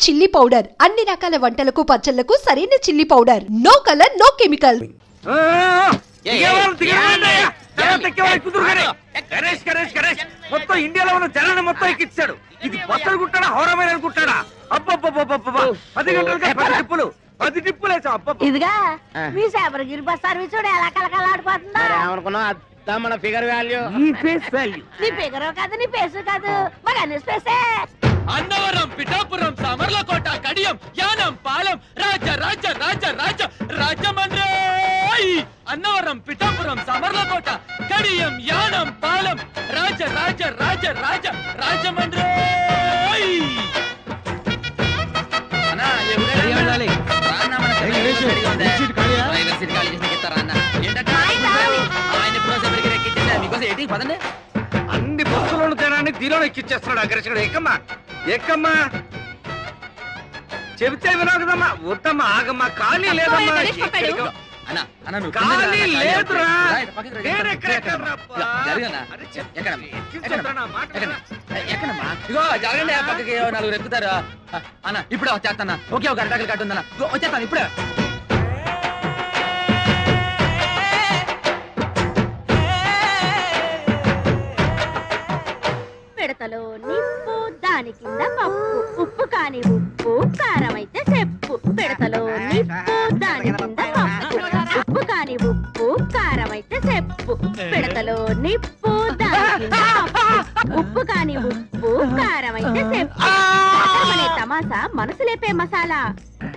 Chilli powder అన్ని రకాల వంటలకు పచ్చళ్లకు సరైన chilli powder. No colour no chemical. మొత్తం ఇండియాలో ఉన్న జనాన్ని మొత్తం ఎక్కించాడు. ఇది బస్సులు కుట్టాడా హౌరామైన కుట్టాడా? అబ్బబ్బబ్బబ్బబ్బా 10 గంటలకి 10 టిప్పులు వేసాం. అబ్బబ్బ ఇదిగా మీ శబరగిరి బస్ సర్వీస్ ఎలా కలకలాడిపోతుందో. ఏమనుకున్నావు అత్త మన ఫిగర్ వాల్యూ. ఈ ఫేస్ వాల్యూ నీ ఫిగర్ కాదు నీ ఫేస్ కాదు మరి అన్ని స్పేసే. అన్నవరం, పిఠాపురం, సామర్లకోట, కడియం, యానం, పాలెం, రాజ రాజ రాజ రాజ రాజమండ్రి. అన్నవరం, పిఠాపురం, సామర్లకోట, కడియం, యానం, పాలెం, రాజ రాజ రాజ రాజ రాజమండ్రి. అన్ని బస్సులను జనాన్ని దీనిలో ఎక్కిచ్చేస్తున్నాడు అగ్రచుడు. ఎక్కమ్మా ఎక్కమ్మా చెబితే వినవు కదమ్మా. వద్దమ్మా ఆగమ్మా. ఖాళీ లేదమ్మా. ఖాళీ లేదురా. ఇగో జరగండి పక్కకి నలుగురు ఎక్కుతారు అన్న. ఇప్పుడే వచ్చేస్తాను. ఓకే ఒక అరటాకులు కట్టుందన్న. వచ్చేస్తాను ఇప్పుడే. పిడతలో నిప్పు దాని కింద పప్పు ఉప్పు కాని ఉప్పు కారం అయితే చెప్పు. పిడతలో నిప్పు దాని కింద పప్పు ఉప్పు కాని ఉప్పు కారం అయితే చెప్పు. పిడతలో నిప్పు దాని కింద పప్పు ఉప్పు కాని ఉప్పు కారం అయితే చెప్పు. అనే తమాసా మనసు లేపే మసాలా.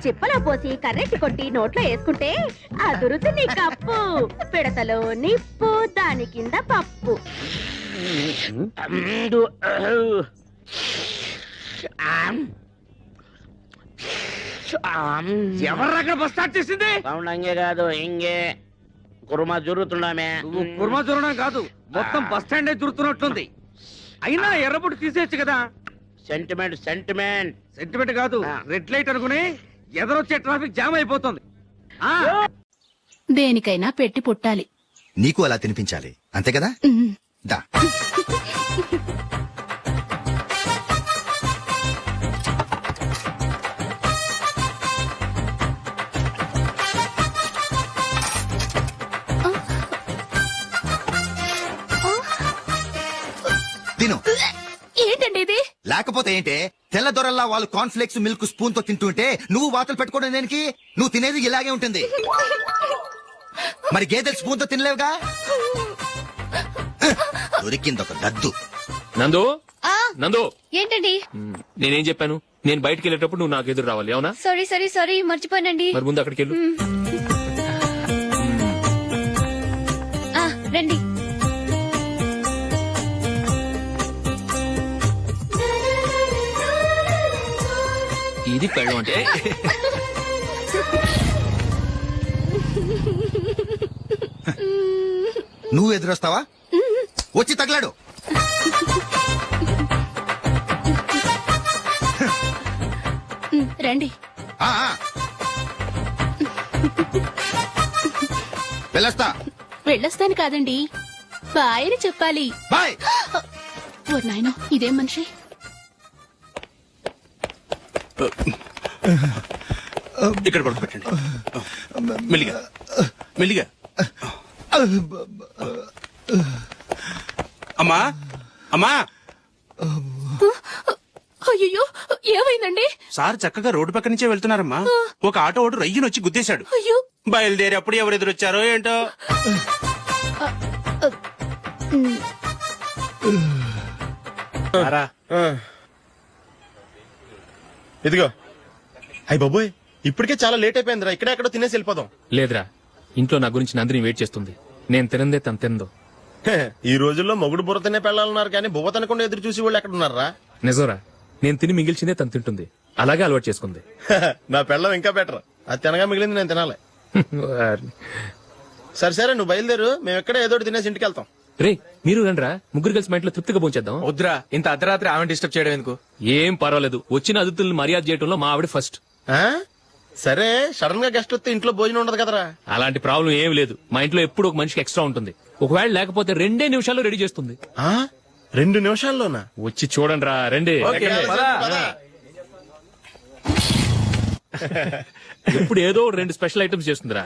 చిప్పలో పోసి కర్రెట్టి కొట్టి నోట్లో వేసుకుంటే అదురుతుంది కప్పు. పిడతలో నిప్పు దాని కింద పప్పు. ఎవర్రక్కడ బస్ స్టార్ట్ చేసింది? సౌండ్ అంగే కాదు ఇంగే కుర్మా జరుగుతున్నామే. నువ్వు కుర్మా జరగడం కాదు మొత్తం బస్ స్టాండ్ జరుగుతున్నట్లుంది. అయినా ఎర్రబొట్టు తీసేయచ్చు కదా. సెంటిమెంట్ సెంటిమెంట్ సెంటిమెంట్ కాదు రెడ్ లైట్ అనుకుని ఎదరొచ్చే ట్రాఫిక్ జామ్ అయిపోతుంది. దేనికైనా పెట్టి పుట్టాలి. నీకు అలా తినిపించాలి అంతే కదా. దా తిను. ఏంటండి ఇది? లేకపోతే ఏంటే తెల్ల దొరల్లా వాళ్ళు కార్న్ఫ్లేక్స్ మిల్క్ స్పూన్ తో తింటుంటే నువ్వు వాతలు పెట్టుకోవడం దేనికి? నువ్వు తినేది ఇలాగే ఉంటుంది. మరి గేదెలు స్పూన్ తో తినలేవుగా. దొరికింది ఒక దద్దు. నందు నందు ఏంటండి? నేనేం చెప్పాను? నేను బయటకు వెళ్ళేటప్పుడు నువ్వు నాకు ఎదురు రావాలి. అవునా? సారీ సారీ సారీ మర్చిపోయానండి. మరి ముందు అక్కడికి వెళ్ళు. రండి. ఇది పెళ్ళం అంటే. నువ్వు ఎదురొస్తావా? వచ్చి తగలాడు. రండి. వెళ్ళొస్తా. వెళ్ళొస్తాను కాదండి, బాయ్ అని చెప్పాలి. బాయ్. ఓ నాయనో, ఇదేం మనిషి. ఇక్కడ పడుకోబెట్టండి. మెల్లిగా మెల్లిగా. అమ్మా అమ్మా. అయ్యో ఏమైందండి? సార్ చక్కగా రోడ్డు పక్క నుంచే వెళ్తున్నారమ్మా. ఒక ఆటో ఓడు రయ్యనొచ్చి గుద్దేశాడు. అయ్యో. బయలుదేరి అప్పుడు ఎవరు ఎదురొచ్చారో ఏంటో. ఇదిగో. అయ్య బాబోయ్, ఇప్పటికే చాలా లేట్ అయిపోయిందిరా. ఇక్కడెక్కడో తినేసి వెళ్ళిపోదాం. లేదురా, ఇంట్లో నా గురించి నందిని వెయిట్ చేస్తుంది. నేను తినందే తను తిందో. ఈ రోజుల్లో మొగుడు బుర్ర తినే పెళ్ళాలన్నారు కానీ బువ్వ తినకుండా ఎదురు చూసి వాళ్ళు ఎక్కడ ఉన్నారా? నిజంరా, నేను తిని మిగిల్చిందే తను తింటుంది. అలాగే అలవాటు చేసుకుంది. నా పెళ్ళం ఇంకా బెటర్. అది తినగా మిగిలింది నేను తినాలి. సరే సరే, నువ్వు బయలుదేరు. మేము ఎక్కడ ఏదో తినేసి ఇంటికి వెళ్తాం. రే, మీరు రండిరా, ముగ్గురు కలిసి మా ఇంట్లో తృప్తిగా పోంచేద్దాం. వద్దురా, ఇంత అర్ధరాత్రి ఆమె డిస్టర్బ్ చేయడం ఎందుకు? ఏం పర్వాలేదు, వచ్చిన అతిథులను మర్యాద చేయడంలో మా ఆవిడ ఫస్ట్. సరే, సడన్ గా గెస్ట్ వస్తే ఇంట్లో భోజనం ఉండదు కదరా. అలాంటి ప్రాబ్లం ఏం లేదు. మా ఇంట్లో ఎప్పుడు ఒక మనిషికి ఎక్స్ట్రా ఉంటుంది. ఒకవేళ లేకపోతే 2 నిమిషాల్లో రెడీ చేస్తుంది. 2 నిమిషాల్లోనా? వచ్చి చూడండి రా, రండి. ఇప్పుడు ఏదో 2 స్పెషల్ ఐటమ్స్ చేస్తుందిరా.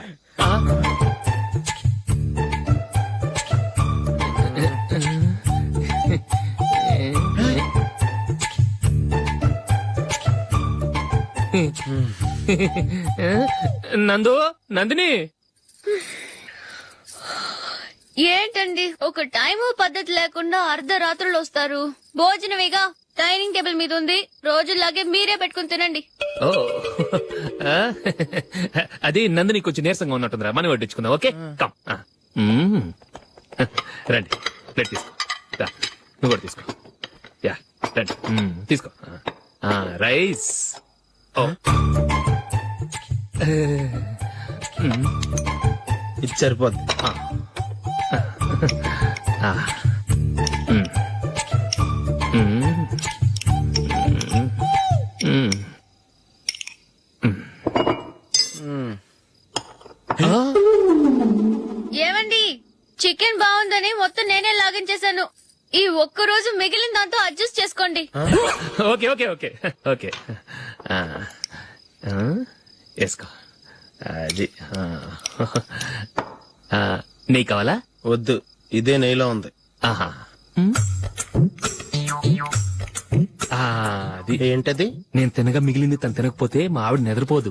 నందిని ఏంటండి ఒక టైం పద్ధతి లేకుండా అర్ధరాత్రులు వస్తారు. భోజనమేగా డైనింగ్ టేబుల్ మీద ఉంది. రోజుల్లాగే మీరే పెట్టుకుని తినండి. ఓ అది నందిని కొంచెం నీరసంగా ఉన్నట్టుందిరా, మనం వడ్డించుకుందాం. Okay come. రండి ప్లేట్ తీసుకో. రా, నువ్వు కూడా తీసుకో. యా రండి. తీసుకో. రైస్. ఓ ఇది సరిపోద్ది. ఏమండి చికెన్ బాగుందని మొత్తం నేనే లాగించేశాను. ఈ ఒక్క రోజు మిగిలిన దాంతో అడ్జస్ట్ చేసుకోండి. ఓకే ఓకే ఓకే ఓకే వేసుకో. అది నెయ్యి కావాలా? వద్దు, ఇదే నెయ్యిలో ఉంది. ఆహా. అది ఏంటది? నేను తినగా మిగిలింది తను తినకపోతే మా ఆవిడ నిద్రపోదు.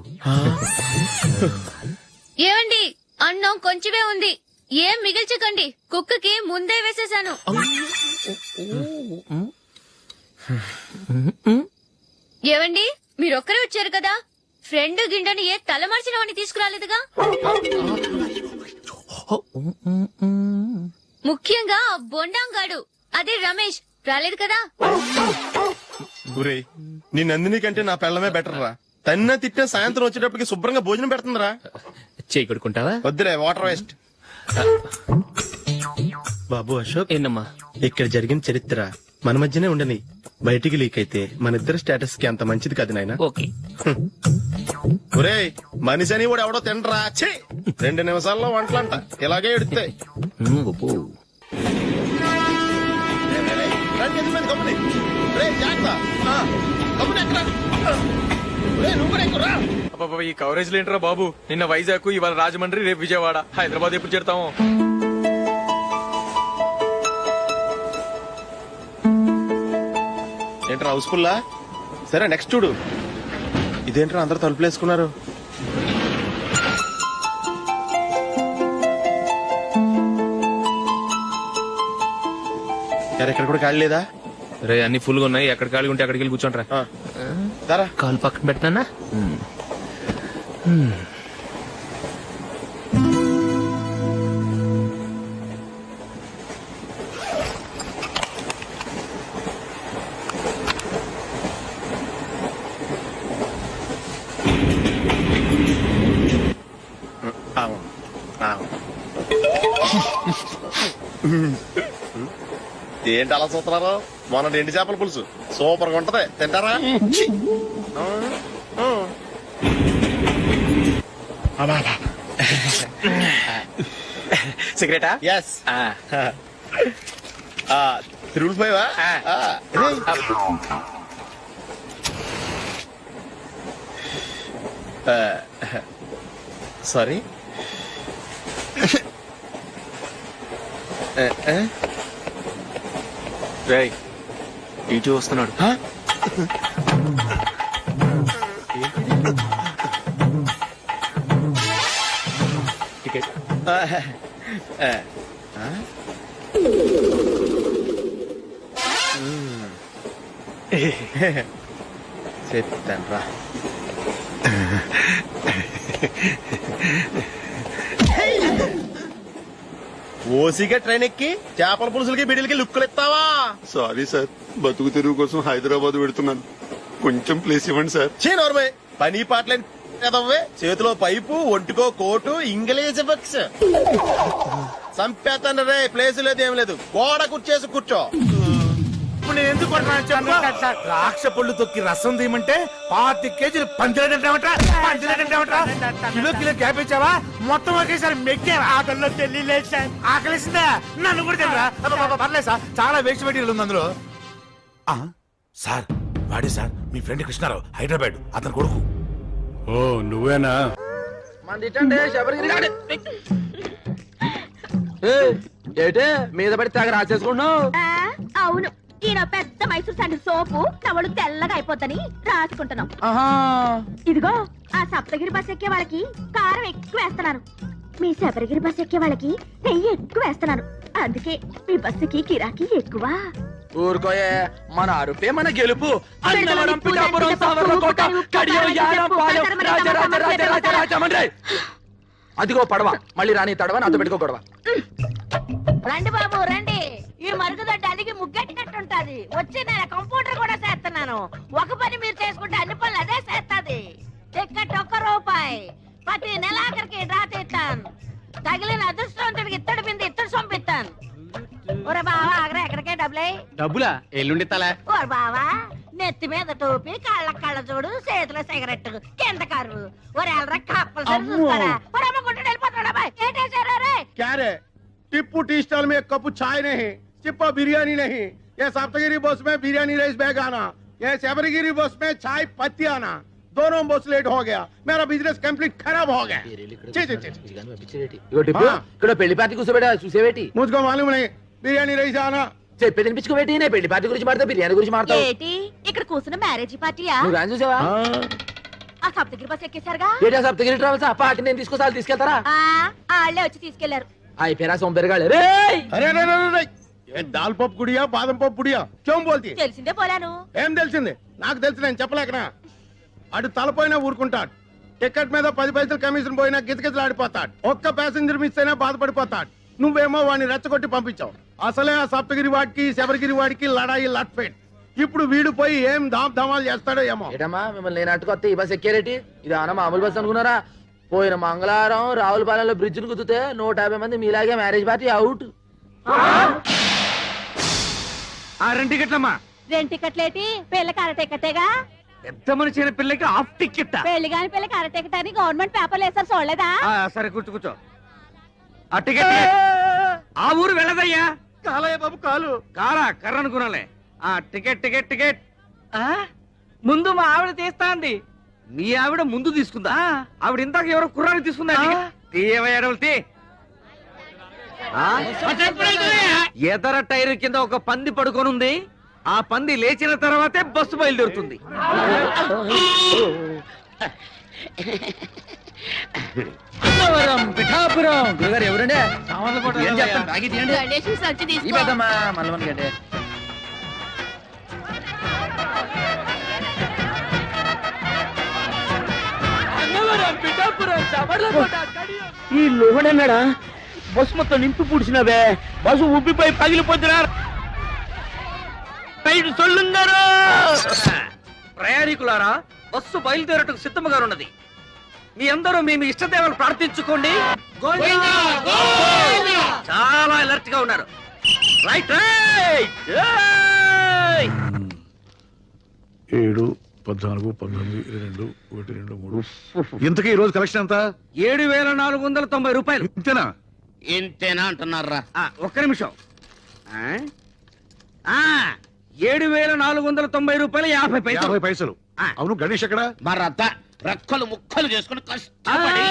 ఏమండి అన్నం కొంచెమే ఉంది, ఏం మిగిల్చకండి. కుక్కకి ముందే వేసేశాను. ఏవండి మీరొక్కరే వచ్చారు కదా, ఫ్రెండ్ గిండెని ఏ తలమర్చిన వాడిని తీసుకురాలేదుగా. ముఖ్యంగా ఆ బొండాంగాడు అదే రమేష్ రాలేదు కదా. ఊరే, నీ నందిని కంటే నా పెళ్ళమే బెటర్ రా. తన్న తిట్టిన సాయంత్రం వచ్చేటప్పటికి శుభ్రంగా భోజనం పెడుతుందిరా. చేయి కొడుకుంటావా? వద్దులే, వాటర్ వేస్ట్. బాబు అశోక్, ఏంటమ్మా? ఇక్కడ జరిగిన చరిత్ర మన మధ్యనే ఉండని, బయటికి లీక్ అయితే మన ఇద్దరు స్టేటస్ కి అంత మంచిది కాదు నాయన. ఓకే. ఒరే, మనిషి అని కూడా ఎవడో తినరా. 2 నిమిషాల్లో వంటలంట ఇలాగే ఎడుతాయి. ఈ కవరేజ్ లేంట్రా బాబు. నిన్న వైజాగ్, ఇవాళ రాజమండ్రి, రేపు విజయవాడ, హైదరాబాద్ ఎప్పుడు చేరుతాము? ఏంట్రా హౌస్ఫుల్లా? సరే నెక్స్ట్ చూడు. ఇదేంట్రా అందరు తలుపులు వేసుకున్నారు? ఎక్కడ కూడా ఖాళీ లేదా? రే అన్ని ఫుల్ గా ఉన్నాయి, ఎక్కడ ఖాళీ ఉంటే అక్కడికి వెళ్ళి కూర్చోంటారా. దారా కాలు పక్కన పెట్టినా. ఏంటి అలా చూస్తున్నారు? మొన్న ఎండి చేపల పులుసు సూపర్ గా ఉంటది, తింటారా? సిగరెటా? ఎస్. 3 సారీ. రేయ్, ఇటు వస్తున్నాడు. టికెట్. చెప్తాను రా. ఓసిగా ట్రైన్ ఎక్కి చేపల పులుసులకి బిడిలకి లుక్కులు ఇస్తావా? సారీ సార్, బతుకు తెరువు కోసం హైదరాబాద్ పెడుతున్నాను, కొంచెం ప్లేస్ ఇవ్వండి సార్. నోర్మే, పని పాటలేని కదవ్వే. చేతిలో పైపు, ఒంటికో కోటు, ఇంగ్లీష్ బుక్స్. సంపేతాను రే, ప్లేస్ లేదు ఏం లేదు, గోడ కుర్చేసి కూర్చో. ఇప్పుడు నేను ఎందుకు ద్రాక్ష పళ్ళు తొక్కి రసం తీయమంటే 5 కేజీలు పంచలేదంటావట, కిలో క్యాబేజ్ చావా మొత్తం ఒకేసారి మెక్కావా? ఆకలిలో తెలియలేదు సార్. ఆకలిసిందా? నన్ను కూడా తినరా? పర్లేదు సార్, చాలా వేస్ట్ మెటీరియల్ ఉంది అందులో. సార్ వాడే సార్ మీ ఫ్రెండ్ కృష్ణారావు, హైదరాబాద్, అతను కొడుకు. ఓ నువ్వేనా? ఏటే మీద పడి తెగ రాసేసుకుంటున్నావు. అవును, ఈయన పెద్ద మైసూర్ శాండిల్ సోపు నవలు తెల్లగా అయిపోద్దని రాసుకుంటున్నాం. ఇదిగో ఆ సప్తగిరి బస్ ఎక్కే వాళ్ళకి కారం ఎక్కువ వేస్తున్నాను, మీ శబరిగిరి బస్ ఎక్కే వాళ్ళకి నెయ్యి ఎక్కువ వేస్తున్నాను. అందుకే మీ బస్సుకి కిరాకీ ఎక్కువ. ఊరుకోయే, మన అరుపే మన గెలుపు. అన్నవరం, పిఠాపురం, సామర్లకోట, కడియం, యానం, పాలెం, రాజ రాజ రాజ రాజ రాజమండ్రి. అదిగో పడవ, మళ్ళీ రాని తడవ, నాతో పెట్టుకో గొడవ. రండి బాబు రండి, ఈ మరుగుదొడ్డి అలిగి ముగ్గెట్టినట్టుంటది. వచ్చి నేను కంప్యూటర్ కూడా చేస్తున్నాను. ఒక పని మీరు చేసుకుంటే అన్ని పనులు అదే చేస్తాది. టికెట్ ₹1, ప్రతి నెలాఖరికి డ్రా తీస్తాను. తగిలిన అదృష్టవంతుడికి ఇత్తడి బింది ఇత్తడి సొంపిస్తాను. ఒరే బావా ఆగ్రా, ఎక్కడికే డబ్బులా ఎల్లుండి తల. ఓరే బావా, నెత్తి మీద టోపీ, కళ్ళ కళ్ళ చూడు, చేతిలో సిగరెట్, కింద కరువు. ఒరే ఎల్లరా కప్పలు చూస్తారా? ఒరే అమ్మ గుంటూరు వెళ్ళిపోతాడా బాయ్? ఏంటేశారు రే? क्या रे? टिप्पू टी स्टॉल में एक कप चाय नहीं, चिप्पा बिरयानी नहीं, ये सप्तगिरी बस में बिरयानी राइस बैग आना, ये शबरगिरी बस में चाय पत्ती आना, दोनों बस लेट हो गया, मेरा बिजनेस कंप्लीट खराब हो गया. ఇక్కడ పెళ్లి పార్టీ కూర్చోబెట్టా చూసేవేటి? मुझको मालूम नहीं, बिरयानी राइस आना. చెప్పి తినిపించుకోబెట్టి. నేను పెళ్లి పార్టీ గురించి మాడతా, బిర్యానీ గురించి మాడతావు. ఏటి ఇక్కడ కూర్చున్న మ్యారేజ్ పార్టీయా? నువ్వు గాని చూసావా? ఆ సప్తగిరి బస్ ఎక్కేశారుగా? ఏటా సప్తగిరి ట్రావెల్స్? ఆ పార్టీ నేను తీసుకొస్తా, తీసుకెళ్తారా? వాళ్ళే వచ్చి తీసుకెళ్లారు. అయిపోయినా సొంపెరగాలి. अरे अरे अरे ये दाल पप गुड़िया बादम पप गुड़िया क्यों बोलती है? తెలిసిందే పోలాను. ఏం తెలిసింది? నాకు తెలిసి నేను చెప్పలేకనా? అటు తలపోయినా ఊరుకుంటాడు, టికెట్ మీద 10 పైసలు కమిషన్ పోయినా గిజగిజలాడిపోతాడు, ఒక్క ప్యాసింజర్ మిస్ అయినా బాధపడిపోతాడు. నువ్వేమో వాడిని రెచ్చగొట్టి పంపించావు. అసలే ఆ సప్తగిరి వాడికి శబరిగిరి వాడికి లడాయి లట్ఫెట్. ఇప్పుడు వీడు పోయి ఏం ధామాలు చేస్తాడో ఏమో. ఏటమ్మా మిమ్మల్ని నేను అట్టుకొస్తే ఈ బస్ ఎక్కేరేటి? ఇది అన్న మామూలు బస్ అనుకున్నారా? పోయిన మంగళవారం రావులపాలెంలో బ్రిడ్జ్ ను గుద్దితే 150 మంది మీలాగే మ్యారేజ్ పార్టీ అవుట్. రెండు టికెట్లమ్మా. 2 టికెట్లేటి? పిల్లకి అర టికెటేగా. పెద్ద మనిషి అయిన పిల్లకి హాఫ్ టికెట్. పెళ్లి కాని పిల్లకి అర టికెట్ అని గవర్నమెంట్ పేపర్లు వేసారు, చూడలేదా? సరే కూర్చో. ఆ టికెట్ ఆ ఊరు వెళ్ళదయ్యా. కాలయ్య బాబు కాలు. కాలా కర్ర అనుకున్నాలే. ఆ టికెట్ టికెట్ టికెట్ ముందు మా ఆవిడ తీస్తా అంది. మీ ఆవిడ ముందు తీసుకుందా? ఆవిడ ఇందాక ఎవరో కుర్రాన్ని తీసుకుందా? ఎదర టైర్ కింద ఒక పంది పడుకొనుంది. ఆ పంది లేచిన తర్వాతే బస్సు బయలుదేరుతుంది. పిఠాపురం గురుగారు ఎవరండి? ఈ లోహడన్నాడా? బస్సు మొత్తం నింపి పూడ్చినవే, బస్సు ఉబ్బిపోయి పగిలిపోతున్నారు. ప్రయాణికులారా, బస్సు బయలుదేరటకు సిద్ధంగా ఉన్నది. మీ అందరూ మీ ఇష్టదేవాలు ప్రార్థించుకోండి. చాలా అలర్ట్ గా ఉన్నారు. Right right. 7, 14, 19, 22, 1, 2, 3. ఇంతకీ ఈ రోజు కలెక్షన్ ఎంత? 7,490 రూపాయలు. ఇంతేనా? ఇంతేనా అంటున్నారా? ఒక్క నిమిషం. 7,490 రూపాయలు 50 పైసలు. 50 పైసలు. అవును, గణేష్ ఎక్కడ? మరద్ద రెక్కలు ముక్కలు చేసుకుని కష్టపడి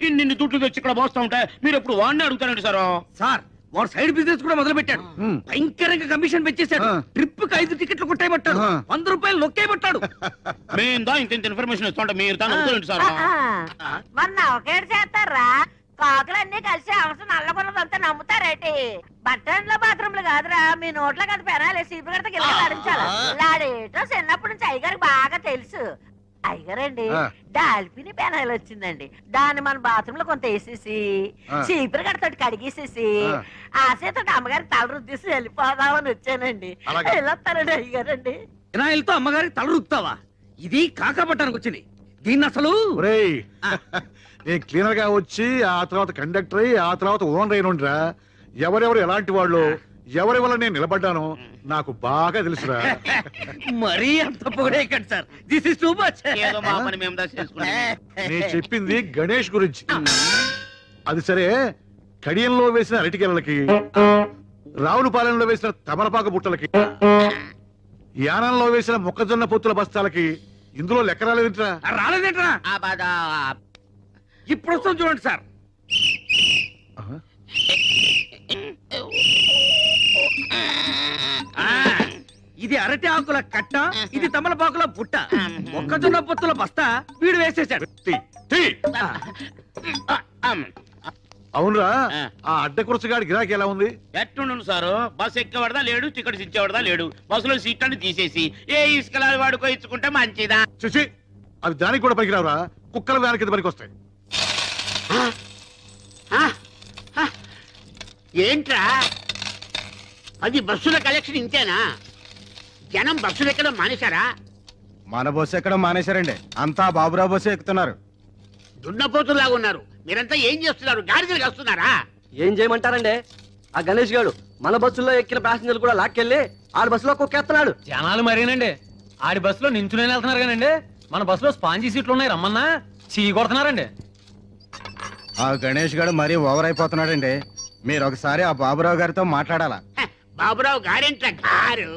ఇన్ని దుడ్లు తెచ్చి ఇక్కడ పోస్తా ఉంటే మీరు ఎప్పుడు వాడిని అడుగుతారండి సార్. సార్ వాడు సైడ్ బిజినెస్ కూడా మొదలు పెట్టాడు. భయంకరంగా కమిషన్ పెంచేశాడు. ట్రిప్ కి 5 టికెట్లు కొట్టేయబట్టాడు. 100 రూపాయలు నొక్కేయబట్టాడు. మేము దా ఇంత ఇన్ఫర్మేషన్ ఇస్తుంటే మీరు దాన్ని అడుగుతారండి సార్. మొన్న ఒకేడు చేస్తారా? కాకులన్నీ కలిసి అవసరం నల్లగొన్నదంతా నమ్ముతారేటి? బట్టన్లో బాత్రూమ్లు కాదురా, మీ నోట్లో కదా పెనాలి. సీపు గడత గిల్ల లాడించాలి. లాడేటో చిన్నప్పటి నుంచి అయ్యగారికి బాగా తెలుసు. అయ్యగారండి, డాల్పిని పెనాయిల్ వచ్చిందండి. దాన్ని మన బాత్రూమ్ లో కొంత వేసేసి చీపురు గడతోటి కడిగేసేసి ఆ చేత అమ్మగారికి తల రుద్దేసి వెళ్ళిపోదామని వచ్చానండి. వెళ్ళొస్తానండి అయ్యగారండి. వినాయలతో అమ్మగారికి తల రుద్దుతావా? ఇది కాకపట్టానికి వచ్చింది. దీన్ని అసలు నేను క్లీనర్ గా వచ్చి ఆ తర్వాత కండక్టర్ అయ్యి ఆ తర్వాత ఓనర్ అయినరా. ఎవరెవరు ఎలాంటి వాళ్ళు, ఎవరి వల్ల నేను నిలబడ్డాను నాకు బాగా తెలుసురా. మరీ అంత పొగడేయకండి sir. This is too much. ఏదో మా పని మేము దా చేసుకున్నాం. నేను చెప్పింది గణేష్ గురించి. అది సరే, కడియంలో వేసిన అరటికెలకి, రావులపాలెంలో వేసిన తమలపాకు బుట్టలకి, యానంలో వేసిన మొక్కజొన్న పొత్తుల బస్తాలకి ఇందులో లెక్క రాలేదురా. రాలేదేంట్రా? ఇప్పుడు వస్తాం చూడండి సార్. ఆ, ఇది అరటి ఆకుల కట్ట, ఇది తమలపాకుల బుట్ట, మొక్కజొన్న పొత్తుల బస్తా వీడు వేసేసాడు. అవునరా, ఆ అడ్డ కురసగాడి గిరాకీ ఎలా ఉంది? ఎట్టుండు సారు, బస్సు ఎక్కేవాడదా లేడు, టికెట్స్ ఇచ్చేవాడదా లేడు. బస్సులో సీట్లను తీసేసి ఏ ఇసుకలాలు వాడుకో ఇచ్చుకుంటే మంచిదా. చూసి అవి దానికి కూడా పనికిరావురా, కుక్కల వ్యాన్ కింద పనికి వస్తాయి. ఏంట్రా 10 బస్సుల కలెక్షన్ ఇంతేనా? జనం బస్సులు ఎక్కడం మానేశారా? మన బస్సు ఎక్కడం మానేశారండి, అంతా బాబురావు బస్సు ఎక్కుతున్నారు. దున్నపోతులాగా ఉన్నారు. మీరంతా ఏం చేస్తున్నారు? గాడిదలు వస్తున్నారా? ఏం చేయమంటారండి? ఆ గణేష్ గారు మన బస్సులో ఎక్కిన ప్యాసింజర్లు కూడా లాక్కెళ్ళి ఆడి బస్సులో కుక్కేస్తున్నాడు. జనాలు మరేనండి ఆడి బస్సులో నించునే వెళ్తున్నారు కానండి, మన బస్సులో స్పాంజీ సీట్లు ఉన్నాయి రమ్మన్నా చీ కొడుతున్నారండి. ఆ గణేష్ గారు మరీ ఓవర్ అయిపోతున్నాడండి. మీరు ఒకసారి ఆ బాబురావు గారితో మాట్లాడాలా? బాబురావు గారేంట్రా గారు?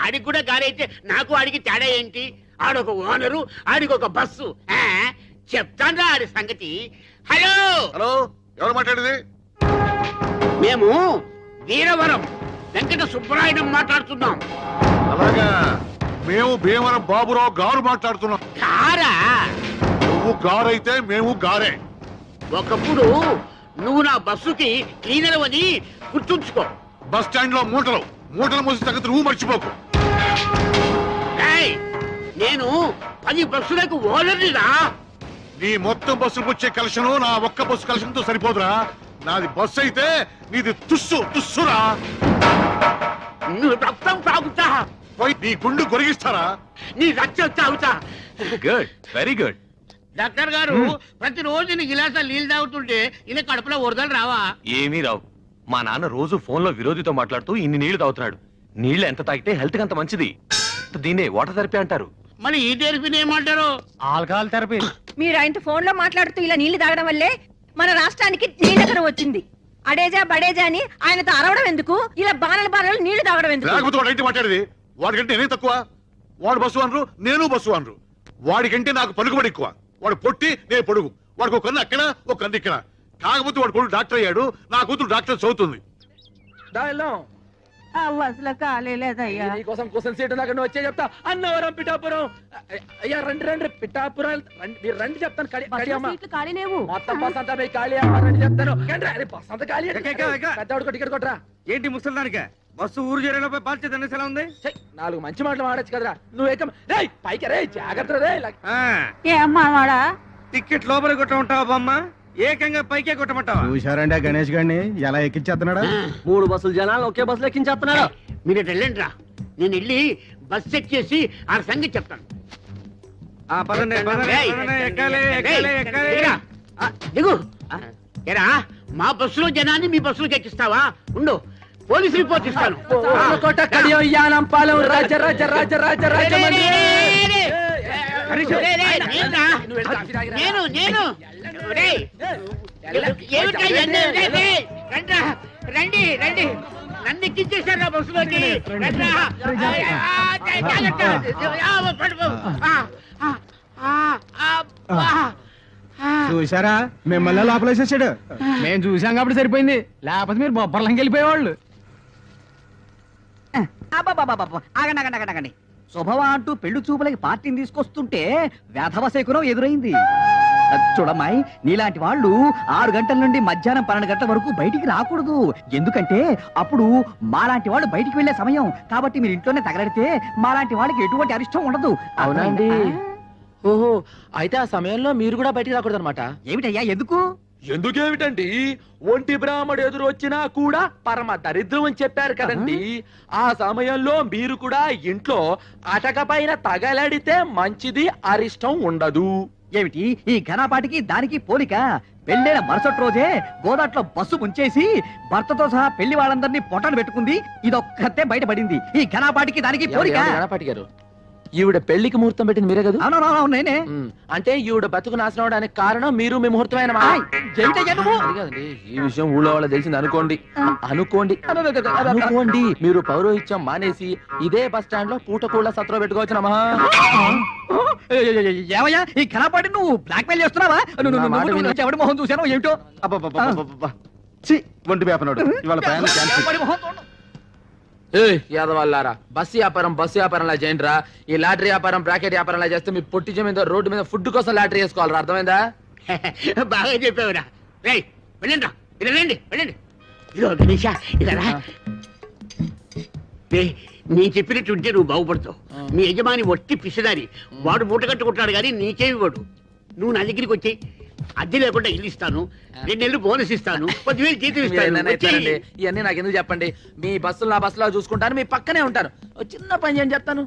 ఆడికి కూడా గారైతే నాకు ఆడికి తేడా ఏంటి? ఆడొక ఓనరు, ఆడికి ఒక బస్సు. చెప్తాను ఆడి సంగతి. హలో హలో, ఎవరు మాట్లాడేది? మేము వీరవరం వెంకట సుబ్బరాయుడు మాట్లాడుతున్నాం. అలాగా, మేము భీమవరం బాబురావు గారు మాట్లాడుతున్నాం. గారా? నువ్వు గారైతే మేము గారే. ఒకప్పుడు నువ్వు నా బస్సుకి క్లీనర్ అని గుర్తుంచుకో. బస్ స్టాండ్ లో మూటలు మూసి సంగతి నువ్వు మర్చిపోకు. ఏయ్, నేను 10 బస్సులకు ఓనర్నిరా. నీ మొత్తం బస్సులకు వచ్చే కలెక్షన్ నా ఒక్క బస్సు కలెక్షన్ తో సరిపోదురా. నాది బస్సు అయితే నీది తుస్సురా. నువ్వు రక్తం తాగుతా, పోయి నీ గుండు గొరిగిస్తారా? నీ రక్తం తాగుతా. Good, very good. డాక్టర్ గారు, ప్రతిరోజు నీ గిలాసాలు నీళ్ళు తాగుతుంటే ఇలా కడుపులో వరదలు రావా? ఏమీ రావు. మా నాన్న రోజు ఫోన్ లో విరోధితో మాట్లాడుతూ ఇన్ని నీళ్లు తాగుతున్నాడు. నీళ్లు ఎంత తాగితే హెల్త్ కి అంత మంచిది. దీన్నే వాటర్ థెరపీ అంటారు. మరి ఈ థెరపీని ఏమంటారు? Alcohol therapy. మీరు ఆయన ఫోన్ లో మాట్లాడుతూ ఇలా నీళ్లు తాగడం వల్లే మన రాష్ట్రానికి నీళ్ళకర వచ్చింది. అడేజా బడేజా అని ఆయనతో అరవడం ఎందుకు? ఇలా బాణలు నీళ్లు తాగడం ఎందుకు? లేకపోతే వాడు ఏంటి మాట్లాడేది? వాడికంటే నేనే తక్కువ? వాడు బస్సు అనరు, నేను బస్సు అనరు. వాడికంటే నాకు పలుకుబడి ఎక్కువ. వాడు పొట్టి, నేను పొడుగు. వాడికి ఒక కన్ను అక్కడ, ఒక కన్ను ఇక్కడ. కాకపోతే వాడు కొడుకు డాక్టర్ అయ్యాడు, నా కూతురు డాక్టర్ చదువుతుంది. బస్సులో ఖాళీ లేదయ్యా. నీకోసం క్వశ్చన్ సీట్ దాకా నువ్వు వచ్చే చెప్తా. అన్నవరం పిఠాపురం. అయ్యా రండి రండి, పిఠాపురం మీరు రండి చెప్తాను. ఖాళీ లేవు. మొత్తం బస్ అంతా మీకు ఖాళీ అమ్మ, రండి చెప్తాను. అరే బస్ అంతా ఖాళీ. పెద్దవాడికి టికెట్ కొట్టరా. ఏంటి ముసలిదానిక బస్సు ఊరు చేరేలోపై బాధ్యత ఎలా ఉంది? 4 మంచి మాటలు మాడచ్చు కదరా. నువ్వు ఏకం రే పైకి రే, జాగ్రత్త రే. ఏమ్మా టికెట్ లోపల కొట్ట ఉంటావా బామ్మ? ఏకంగా పైకే కొట్టమంటావా? చూశారండి ఆ గణేష్ గారిని ఎలా ఎక్కించేస్తున్నాడా? 3 బస్సులు జనాలు ఒకే బస్సులో ఎక్కించేస్తున్నాడు. మీరు వెళ్ళండి రా, నేను వెళ్ళి బస్ చెక్ చేసి ఆ సంగతి చెప్తాను. ఏయ్, దిగురా. దిగు. ఎరా, మా బస్సులో జనాన్ని మీ బస్సులోకి ఎక్కిస్తావా? ఉండు, పోలీస్ రిపోర్ట్ ఇస్తాను. కోట కడియం యానం పాలెం రాజ రాజ రాజ రాజ రాజ నేను రండి రండి, నన్ను ఎక్కించేశారు నా బస్సులోకి. చూసారా, మిమ్మల్ని లోపలేసేసాడు. మేము చూసాం కాబట్టి సరిపోయింది, లేకపోతే మీరు బొబ్బర్లంకి వెళ్ళిపోయేవాళ్ళు. ఆగండి. శుభవా అంటూ పెళ్లి చూపులకి పార్టీని తీసుకొస్తుంటే వేధవ శకునం ఎదురైంది. చూడమ్మాయి, నీలాంటి వాళ్ళు 6 గంటల నుండి మధ్యాహ్నం 12 గంటల వరకు బయటికి రాకూడదు. ఎందుకంటే అప్పుడు మాలాంటి వాళ్ళు బయటికి వెళ్లే సమయం. కాబట్టి మీరు ఇంట్లోనే తగలడితే మాలాంటి వాళ్ళకి ఎటువంటి అరిష్టం ఉండదు. అవునండి. ఓహో, అయితే ఆ సమయంలో మీరు కూడా బయటికి రాకూడదు అనమాట. ఏమిటయ్యా ఎందుకు? ఎందుకేమిటండి, ఒంటి బ్రాహ్మడు ఎదురు వచ్చినా కూడా పరమ దరిద్రం అని చెప్పారు కదండి. ఆ సమయంలో మీరు కూడా ఇంట్లో అటక పైన తగలడితే మంచిది, అరిష్టం ఉండదు. ఏమిటి ఈ ఘనపాటికి దానికి పోలిక? పెళ్ళైన మరుసటి రోజే గోదాట్లో బస్సు ముంచేసి భర్తతో సహా పెళ్లి వాళ్ళందరినీ పొట్టలు పెట్టుకుంది. ఇదొక్కతే బయటపడింది. ఈ ఘనపాటికి దానికి పోలిక. గణపతి గారు, ఈవిడ పెళ్లికి ముహూర్తం పెట్టింది మీరే కదా అవునవునవును నేనే. అంటే ఈవిడ బతుకు నాశనం అవడానికి కారణం మీరు మీ ముహూర్తమైన ఏమిటయ్యా నువ్వు? ఈ విషయం ఊళ్ళో వాళ్ళు తెలిసింది అనుకోండి అనుకోండి మీరు పౌరోహిత్యం మానేసి ఇదే బస్ స్టాండ్ లో పూట కూడా సత్రం పెట్టుకోవచ్చునమ్మా. ఏమయ్యా ఈ కనపాటి నువ్వు బ్లాక్ మెయిల్ చేస్తున్నావా? ఎవడి మొహం చూసాను ఏమిటో. ఒంటి వేపనాడు ఇవాళ ప్రయాణం క్యాన్సిల్. ఎవడి మొహం చూడను. యాదవల్లారా బస్సు వ్యాపారంలా చేయండిరా. ఈ లాటరీ వ్యాపారం బ్రాకెట్ వ్యాపారంలా చేస్తే మీ పొట్టి మీద రోడ్డు మీద ఫుడ్ కోసం లాటరీ వేసుకోవాలరా. అర్థమైందా? బాగా చెప్పావురా. రేయ్ వెళ్ళండి వెళ్ళండి వెళ్ళండి. ఇదో గణేష ఇలా నేను చెప్పినట్టు ఉంటే నువ్వు బాగుపడతావు. మీ యజమాని వట్టి పిసిదారి, వాడు మూట కట్టుకుంటాడు కానీ నీకేమి వాడు. నువ్వు నా దగ్గరికి వచ్చి అద్దె లేకుండా ఇల్లు ఇస్తాను, 2 నెలలు బోనస్ ఇస్తాను, 10,000 జీతం ఇస్తాను. ఇవన్నీ నాకు ఎందుకు చెప్పండి. మీ బస్సులు నా బస్సులో చూసుకుంటాను, మీ పక్కనే ఉంటాను. చిన్న పని చేయని చెప్తాను.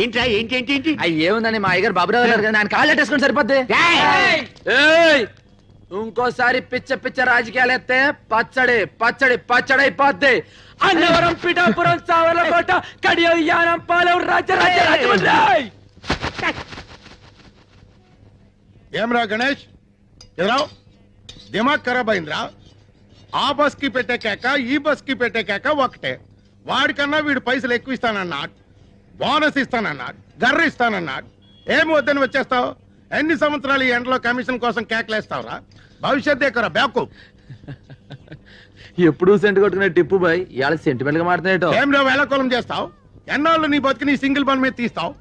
ఏంట్రా ఏంటి ఏంటి ఏంటి? అవి ఏముందని మా అయ్యగారు బాబురావు గారు ఆయన కాళ్ళు అట్టేసుకుని సరిపోద్ది. ఇంకోసారి పిచ్చ రాజకీయాలు ఎత్తే పచ్చడి అయిపోద్ది. అన్నవరం పిఠాపురం సావర్లకోట కడియం యానం పాలెం రాజమండ్రి. ఏమరా గణేష్ ఎదురావు దిమాగ్ ఖరాబ్ అయిందిరా. ఆ బస్ కి పెట్టే కేక ఈ బస్ కి పెట్టే కేక ఒకటే. వాడికన్నా వీడు పైసలు ఎక్కువ ఇస్తానన్నాడు, బోనస్ ఇస్తానన్నాడు, గర్ర ఇస్తానన్నాడు. ఏమి వద్దని వచ్చేస్తావు? ఎన్ని సంవత్సరాలు ఈ ఎండలో కమిషన్ కోసం కేకలేస్తావురా? భవిష్యత్ ఎక్కరా బ్యాకు. ఎప్పుడు సెంట్ కొట్టుకునే టిప్పు బాయ్ ఇవాళ సెంటిమెంట్ గా మాట్లాడేటో. ఏం నువ్వు వేళకోళం చేస్తావు? ఎన్నాళ్ళు నీ బతికి నీ సింగిల్ బన్ మీద తీస్తావు?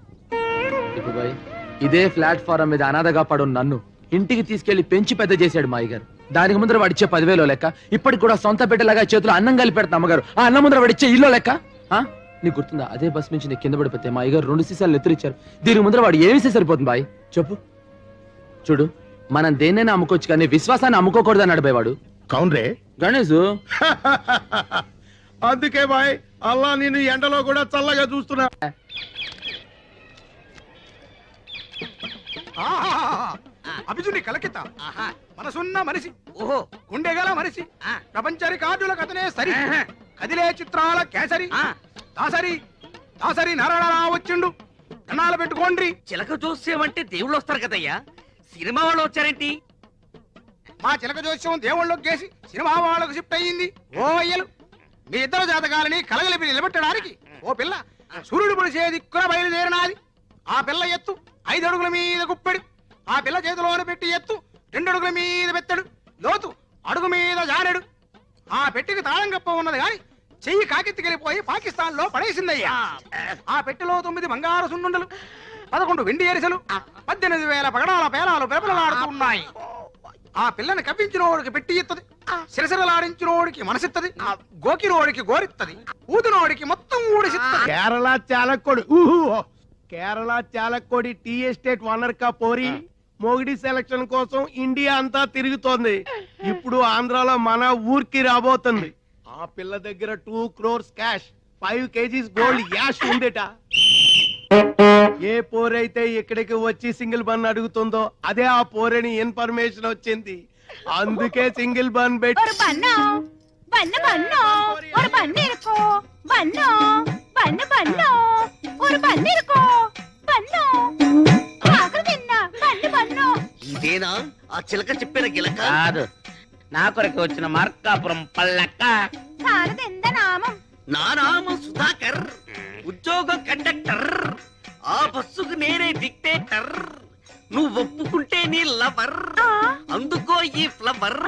టిప్పు బాయ్ ఇదే ప్లాట్ఫారం మీద అనాథగా పడు నన్ను ఇంటికి తీసుకెళ్లి పెంచి పెద్ద చేశాడు మా అయ్యగారు. దానికి ముందర వాడిచ్చే 10,000 లెక్క, ఇప్పటికి కూడా సొంత బిడ్డలాగా చేతులు అన్నం కలిపి పెడతా అమ్మగారు. ఆ అన్నం ముందర వాడిచ్చే ఇల్లు లెక్క. నీకు గుర్తుందా? అదే బస్ నుంచి నేను కింద పడిపోతే మా అయ్యగారు 2 సీసాలు నెత్తురిచ్చారు. దీనికి ముందర వాడు ఏమి సరిపోతుంది బాయ్ చెప్పు. చూడు మనం దేన్నైనా అమ్ముకోవచ్చు కానీ విశ్వాసాన్ని అమ్ముకోకూడదు అన్నాడు బాయ్ వాడు. కౌన్రే గణేష్. అందుకే బాయ్ అల్లా నేను ఎండలో కూడా చల్లగా చూస్తున్నా. అభిజుని కలకిత మనసున్న మనిషి, ఓహో గుండెగల మనిషి, ప్రపంచ రికార్డుల కథనే సరి, కదిలే చిత్రాల కేసరి, దాసరి నారాయణ వచ్చిండు. కన్నాలు పెట్టుకోండి. చిలక జోస్యం దేవుళ్ళు వస్తారు కదయ్యా, సినిమా వాళ్ళు వచ్చారేంటి? మా చిలక జోస్యం దేవుళ్ళకి చేసి సినిమా వాళ్ళకు షిఫ్ట్ అయ్యింది. ఓ అయ్యలు మీ ఇద్దరు జాతకాలని కలగలిపి నిలబెట్టడానికి ఓ పిల్ల సూర్యుడు పొడిసే దిక్కున బయలుదేరినాది. ఆ పిల్ల ఎత్తు 5 అడుగుల మీద గుప్పెడు, ఆ పిల్ల చేతిలోనే పెట్టి ఎత్తు 2 అడుగుల మీద బెత్తడు, లోతు అడుగు మీద జానెడు. ఆ పెట్టికి తాళం కప్ప ఉన్నది గాని చెయ్యి కాకెత్తికెళ్ళిపోయి పాకిస్తాన్ లో పడేసిందయ్యా. ఆ పెట్టెలో 9 బంగారు సున్నుండలు, 11 వెండి ఎరిసెలు, 18,000 పగడాల పేలాలు పెరపలలాడుతున్నాయి. ఆ పిల్లని కవ్వించినోడికి పెట్టి ఇత్తది, సిరసిరలాడించినోడికి మనసిత్తది, గోకినోడికి గోరిత్తది, ఊదినోడికి మొత్తం ఊడిసిత్తది. Kerala Chalakudy Kerala Chalakudy tea estate owner కా పోరి మోగిడి సెలక్షన్ కోసం ఇండియా అంతా తిరుగుతోంది. ఇప్పుడు ఆంధ్రాలో మన ఊరికి రాబోతుంది. ఆ పిల్ల దగ్గర 2 crores క్యాష్, 5 kgs గోల్డ్ యాష్ ఉందేట. ఏ పోరైతే ఇక్కడికి వచ్చి సింగిల్ బన్ అడుగుతుందో అదే ఆ పోరని ఇన్ఫర్మేషన్ వచ్చింది. అందుకే సింగిల్ బన్ పెట్టి ఇదేనా ఆ చిలక చెప్పిన గిలక? కాదు, నా కొరకు వచ్చిన మార్కాపురం పల్లక్క. నా నామం సుధాకర్, ఉద్యోగం కండక్టర్, ఆ బస్సుకు నేనే డిక్టేటర్. నువ్వు ఒప్పుకుంటే నీ లవర్, అందుకో ఈ ఫ్లవర్.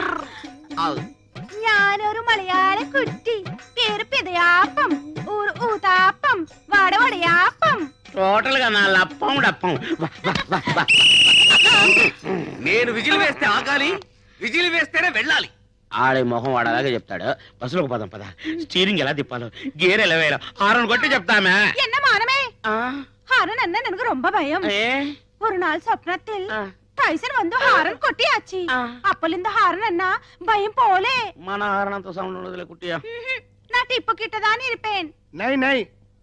ഞാനൊരു മലയാള കുട്ടി, പേര് പിതയാപ്പം, ഊര് ഊതാപ്പം, വടവടയാപ്പം. టోటల్ గా నా లప్పం డప్పం. నేను విజిల్ వేస్తే ఆగాలి, విజిల్ వేస్తేనే వెళ్ళాలి. ఆడే మొహం వాడు అలాగే చెప్తాడు. బస్సులోకి పదం పద. స్టీరింగ్ ఎలా తిప్పాలో, గేర్ ఎలా వేయాలో హారన్ కొట్టి చెప్తామే. என்ன மானமே, ஹாரன் என்ன எனக்கு ரொம்ப பயம். ஒரு நாள் சொப்னத்தில் టైసన్ వందు హారన్ కొట్టియాచి, అప్పలింద హారన్ అన్న భయం పోలే. మన హారన్ అంత సౌండ్ ఉండదులే కుట్టియా. నా టిప్పు కిట్టదాని ఇరిపేన్. నై నై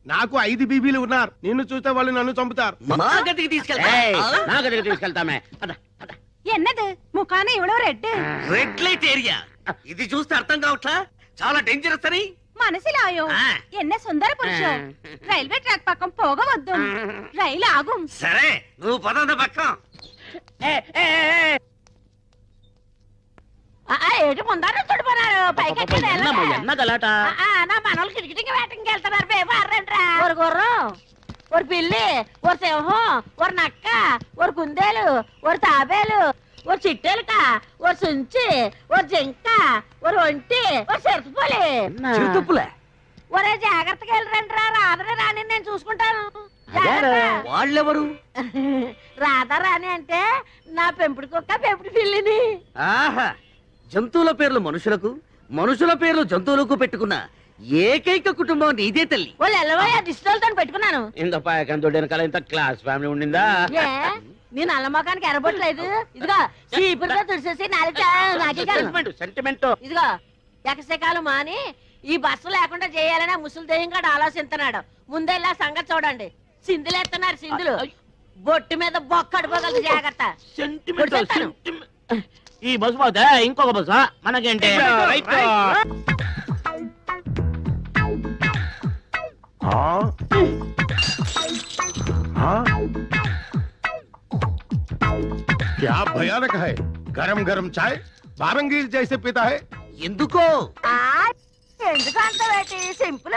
నాకు 5 బీబీలు ఉన్నారు. నిన్ను చూస్తే వాళ్ళు నన్ను చంపుతారు. మా గదికి తీసుకెళ్తా. నా గదికి తీసుకెళ్తామే. ఎన్నది ముఖాన ఇవ్వడం రెడ్ రెడ్ లైట్ ఏరియా. ఇది చూస్తే అర్థం కావట్లా చాలా డేంజరస్ అని. മനസ്സിലായോ എന്നെ സുന്ദര പുരുഷൻ റെയിൽവേ ട്രാക്ക് പക്കം പോകവద్దు റെയിൽ ആകും సరే నువ్వు పదంత పక్కం ఏటి ముందర చుడిపోనారు పైకి ఎన్న గలాట నా మనోళ్ళు కిటికీకి వేటకి వెళ్తున్నారు పేపర్రంట్రా ఒక గుర్రం ఒక పిల్లి ఒక సింహం ఒక నక్క ఒక కుందేలు ఒక తాబేలు ఒక చిట్టెలుక ఒక సుంచి ఒక జింక ఒక ఒంటి ఒక చెరుపులి చిరుతుప్పులే ఒరే జాగ్రత్తగా వెళ్ళరంట్రా రాధరా రాని నేను చూసుకుంటాను జాగ్రత్త. వాళ్ళెవరు? రాధా రాని అంటే నా పెంపుడు కుక్క పెంపుడు పిల్లిని ఆహా, జంతువుల పేర్లు మనుషులకు, మనుషుల పేర్లు జంతువులకు పెట్టుకున్న ఏకైక కుటుంబం నీదే తల్లి. వాళ్ళు ఎల్లవయ్యా దిష్టితో పెట్టుకున్నాను ఇంత పాయకంతో వెనకాల ఇంత క్లాస్ ఫ్యామిలీ ఉండిందా ఏ నేను అల్లమ్మకానికి ఎరబొట్టలేదు ఇదిగో చీపురుతో తుడిసేసి నాకే సెంటిమెంట్ ఇదిగో ఎకసెకాలు మాని ఈ బస్సు లేకుండా చేయాలని ఆ ముసలి దేహం కూడా ఆలోచిస్తున్నాడు ముందెల్లా సంగతి చూడండి సింధులు ఎత్తున్నారు సింధులు బొట్టు మీద బొక్క అడిపోగలదు జాగ్రత్త కొట్టేస్తాను. ఈ బస్సు పోతే ఇంకొక బస్సు మనకేంటి क्या भयानक है गरम गरम चाय बारंगीर जैसे पीता है ఎందుకో ఆ, ఎందుకు అంత వేటి సింపుల్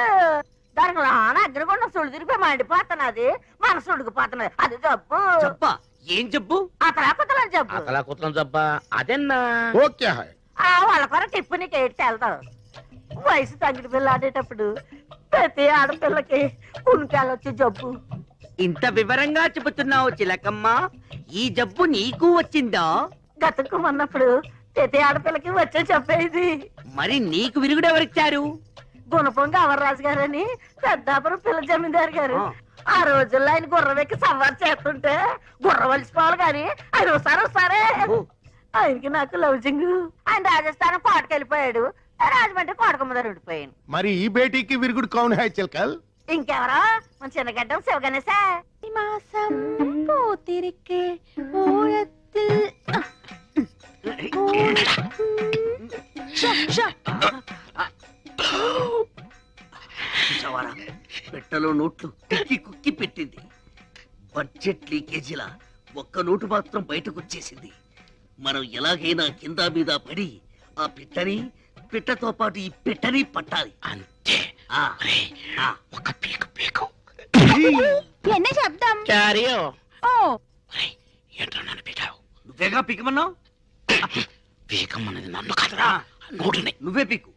దానికి రాన అగ్రగుండ సుడి తిరిగిపోయి మండిపోతున్నది మనసు ఉడికిపోతున్నది అది జబ్బు చెప్పా ఏం చెప్పు? అతలాకుతలని జబ్బు అసలు కుట్లం జబ్బా అదెన్నా वो क्या है వాళ్ళ కొర టిప్పు నీకు ఏడ్చి వెళ్తావు వయసు తగ్గిడి పిల్ల ఆడేటప్పుడు ప్రతి ఆడపిల్లకి కునికాలొచ్చి జబ్బు ఇంత వివరంగా చెబుతున్నావు చిలకమ్మ. ఈ జబ్బు నీకు వచ్చిందా? గతుక్కుమన్నప్పుడు ప్రతి ఆడపిల్లకి వచ్చే చెప్పేది మరి నీకు విరుగుడెవరిచ్చారు? గుణపొంగ అమర్రాజు గారని పెద్దాపురం పిల్ల జమీందారు గారు ఆ రోజుల్లో ఆయన గుర్రవెక్కి సవారు చేస్తుంటే గుర్ర వలిసిపోవాలి కానీ ఆయన ఒకసారి ఆయనకి నాకు లవ్జింగ్ ఆయన రాజస్థానం కోటకెళ్ళిపోయాడు రాజమండ్రి కోటక మీద ఉండిపోయాను మరి ఈ బేటీకి విరుగుడు కౌన్ హై చిల్కల్ ఇంకెవరో మన చిన్నగడ్డం శివగణేశ మాసం పూతిరికే ఓరత్తిల్ చూసావారా? పెట్టలో నోట్లు కుక్కి కుక్కి పెట్టింది. బడ్జెట్ లీకేజీలా ఒక్క నోటు మాత్రం బయటకు వచ్చేసింది. మనం ఎలాగైనా కింద మీద పడి ఆ పిట్టతో పాటు ఈ పిట్టని పట్టాలి అంతే. ఒక పీకు పీకు ఎన్న శబ్దం క్యారియో ఓ ఏంటో నన్ను పీకావు నువ్వేగా పీకమన్నావు. పీకమ్మన్నది నన్ను కాదురా నోటిని నువ్వే పీకు.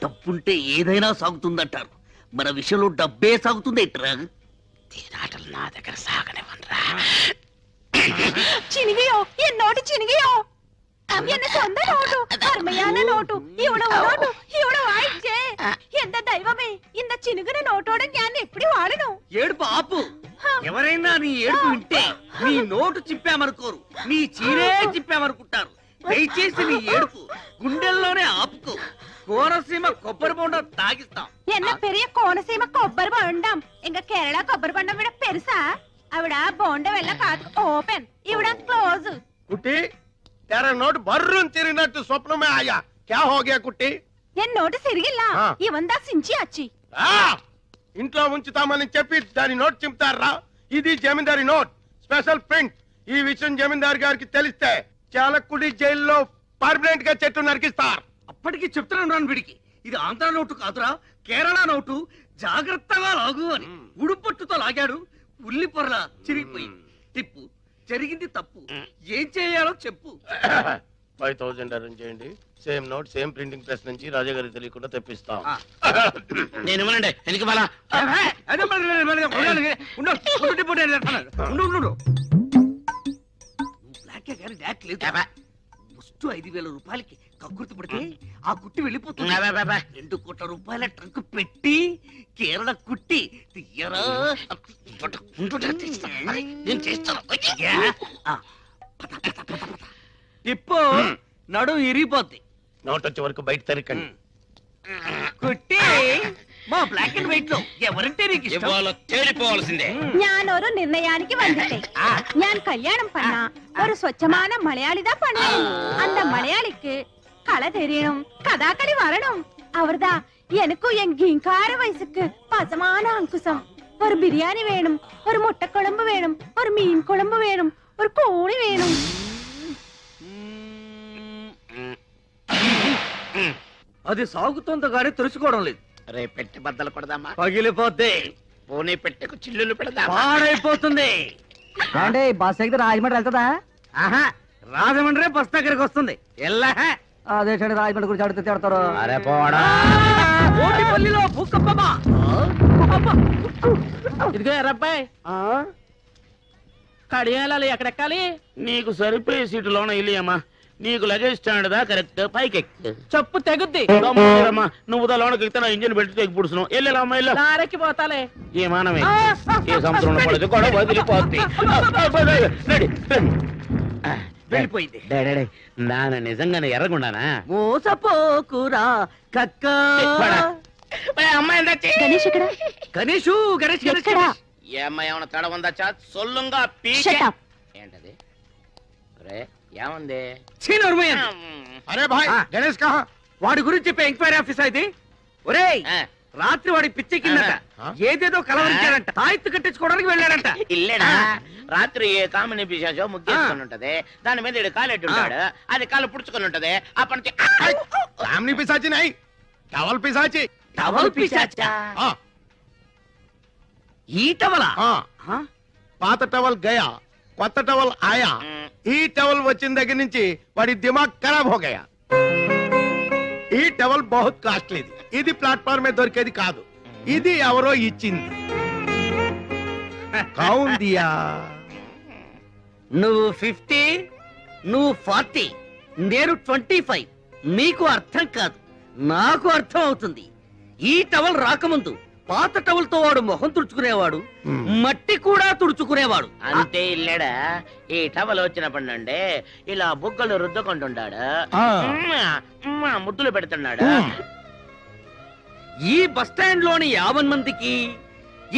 డబ్బుంటే ఏదైనా సాగుతుందంటారు. మన విషయంలో డబ్బే సాగుతుంది ఏంట్రా? తీరాటలు నా దగ్గర సాగనివ్వనరా ചിനികയോ എന്നോട് ചിനികയോ എന്നെ സ്വന്തം നോട്ടു അർമ്മയാന നോട്ടു ഇവിടെ നോട്ടു ഇവിടെ വായിച്ചേ എന്റെ ദൈവമേ ఇంత చినుగున నోటోడ ഞാൻ ఎప్పుడు వాడను ఏడుపు ఆపు. ఎవరైనా నీ ఏడుపు వింటే నీ నోటు చింపామనుకోరు, నీ చీరే చింపామనుకుంటారు. దయచేసి నీ ఏడుపు గుండెల్లోనే ఆపుకో. కోనసీమ కొబ్బరి బొండ తాగిస్తాం. என்ன பெரிய கோனசீம కొబ్బరి బొండం ఇంకా కేరళ కొబ్బరి బొండం విడ పెరుసా ఆవిడ బొండ వెళ్ళ కాదు ఓపెన్ ఇవిడ క్లోజ్ कुट्टी तेरा नोट बर्रून तिरिगिनट्टु स्वप्न में आया क्या हो गया कुट्टी ఎన్ నోటు సిరిగిల్ల ఇవందా సించి అచ్చి ఇంట్లో ఉంచుతామని చెప్పి దాని నోట్ చింపుతారా? ఇది జమీందారి నోట్ స్పెషల్ ప్రింట్. ఈ విషయం జమీందారు గారికి తెలిస్తే చాలకుడి జైల్లో పర్మనెంట్ గా చెట్టు నరికిస్తారు. అప్పటికి చెప్తున్నాను వీడికి, ఇది ఆంధ్ర నోటు కాదురా, కేరళ నోటు. జాగ్రత్తగా లాగు అని ఉడుపట్టుతో లాగాడు. ఉల్లి పొరలా చిరిగిపోయింది. టిప్పు జరిగింది తప్పు. ఏం చేయాలో చెప్పు. 5000 అరేంజ్ చేయండి. Same note same printing press నుంచి రాజా గారికి తెలియకుండా తెప్పిస్తాం. నేను ఇవ్వనండి ఎందుకు బాలా ఫస్ట్ 5000 రూపాయలకి కక్కుర్తి పడితే ఆ కుట్టి వెళ్ళిపోతుంది. 2 కోట్ల రూపాయల ట్రంక్ పెట్టి కేరళ కుట్టి తీయరా. నేను చేస్తాను టిప్పు నడు ఇరిగిపోద్ది. నోట్ వచ్చే వరకు బయట తరికండి. కుట్టి మా బ్లాక్ అండ్ వైట్ లో ఎవరంటే నీకు ఇష్టం? ఇవాళ తేలిపోవాల్సిందే. ഞാനൊരു നിർണയാനിക്ക് വന്നിട്ടേ ഞാൻ കല്യാണം பண்ணா ஒரு സ്വച്ഛமான മലയാളിതാ பண்ணேன் அந்த மலையாளிக்கு களை தெரியணும் கதாகளி வரணும் அவர்தான் எனக்கும் என் கிங்கார வயசுக்கு பசமான அங்குசம் ஒரு பிரியாணி வேணும் ஒரு முட்டை குழம்பு வேணும் ஒரு மீன் குழம்பு வேணும் ஒரு கோழி வேணும் అది సాగుతోంది కానీ తెలుసుకోవడం లేదు. రే పెట్టె బద్దలు కొడదామా? పగిలిపోద్ది, పోనీ పెట్టెకు చిల్లులు పెడదామా? పాడైపోతుంది. అంటే బస్ ఎక్కితే రాజమండ్రి వెళ్తుందా? ఆహా, రాజమండ్రి బస్ దగ్గరికి వస్తుంది. అదే రాజమండ్రి గురించి అడిగితే తిడతారు. అరే పోడా, ఓటిపల్లిలో భూకంపమా? ఇదిగో ఎర్రబ్బాయి, కడియాలి ఎక్కడెక్కాలి? నీకు సరిపోయే సీటులోన ఇల్లియమ్మా. నీకు లగేజ్ స్టాండ్ దా కరెక్ట్, పైకి ఎక్కు. చెప్పు తెగుద్ది. నువ్వు లోనకి ఎక్కితే నా ఇంజిన్ పెట్టి తెగి పుడుచును. వెళ్ళామా ఇల్లు లారెక్కి పోతాలే. ఏ మానమే ఏ సంవత్సరంలో పడదు గొడవ వదిలిపోద్ది. వెళ్ళిపోయింది. నాన్న నిజంగానే ఎర్రగుండానా? మోసపోకురా కక్క. అమ్మాయి గణేష్ ఇక్కడ గణేషు గణేష్ గణేష్ ఎక్కడా? ఏ అమ్మాయి ఏమన్నా తడ ఉందా? చా సొల్లుంగా Shut up. ఏంటది? రే ఏముంది? అరే భాయ్ గణేష్ కహా? వాడి గురించి చెప్పే ఎంక్వైరీ ఆఫీసర్ ఇది. ఒరేయ్, రాత్రి వాడి పిచ్చి కిందట ఏదేదో కలవరించాడంట. తాయెత్తు కట్టించుకోవడానికి వెళ్ళాడంట. ఇల్లేనా? రాత్రి ఏ కామిని పిశాచో ముగ్గేసుకొని ఉంటది. దాని మీద ఈడు కాలెట్టి ఉంటాడు. అది కాలు పుడుచుకొని ఉంటది. అప్పటి నుంచి కామిని పిశాచి నై, టవల్ పిశాచి. టవల్ పిశాచా? ఆ, ఈ టవలా? ఆ. పాత టవల్ గయా, కొత్త టవల్ ఆయా. ఈ టవల్ వచ్చిన దగ్గర నుంచి వాడి దిమాగ్ ఖరాబ్ హో గయా. ఈ టవల్ బహుత్ కాస్ట్లీది. ఇది ప్లాట్ఫామ్ మీద దొరికేది కాదు. ఇది ఎవరో ఇచ్చింది. కౌన్ దియా? నువ్వు 50, నువ్వు 40, నేను 25. మీకు అర్థం కాదు, నాకు అర్థం అవుతుంది. ఈ టవల్ రాకముందు పాత టవల్ తో వాడు మొహం తుడుచుకునేవాడు, మట్టి కూడా తుడుచుకునేవాడు. అంతే ఇల్లేడా? ఈ టవల్ వచ్చినప్పటి నుండి ఇలా బుగ్గలు రుద్దుకుంటుంటాడు, ముద్దులు పెడుతున్నాడు. ఈ బస్ స్టాండ్ లోని 50 మందికి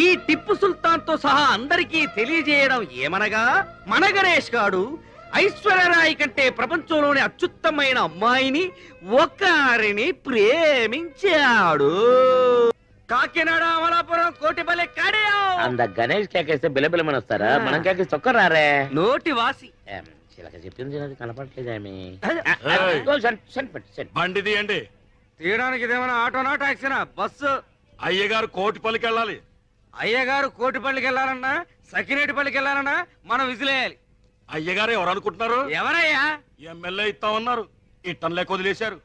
ఈ టిప్పు సుల్తాన్ తో సహా అందరికీ తెలియజేయడం ఏమనగా, మన గణేష్ గాడు ఐశ్వర్యరాయ్ కంటే ప్రపంచంలోని అత్యుత్తమైన అమ్మాయిని ఒకరిని ప్రేమించాడు. కాకినాడ, అమలాపురం, కోటిపల్లి, కడియం. అంద గణేష్ కేకేస్తే బిలబిలమని వస్తారా? మనం కేకేసి ఒక్కరారే. నోటి వాసి. చిలక చెప్పింది అది కనపడలేదేమి? బండి తీయండి. తీయడానికి ఇదేమైనా ఆటోనా టాక్సీనా? బస్సు. అయ్యగారు కోటిపల్లికి వెళ్ళాలి. అయ్యగారు కోటిపల్లికి వెళ్ళాలన్నా సకినేటిపల్లికి వెళ్ళాలన్నా మనం విజిలేయాలి. అయ్యగారు ఎవరు అనుకుంటున్నారు? ఎవరయ్యా? ఎమ్మెల్యే ఇస్తామన్నారు, ఇట్టంలే వదిలేశారు.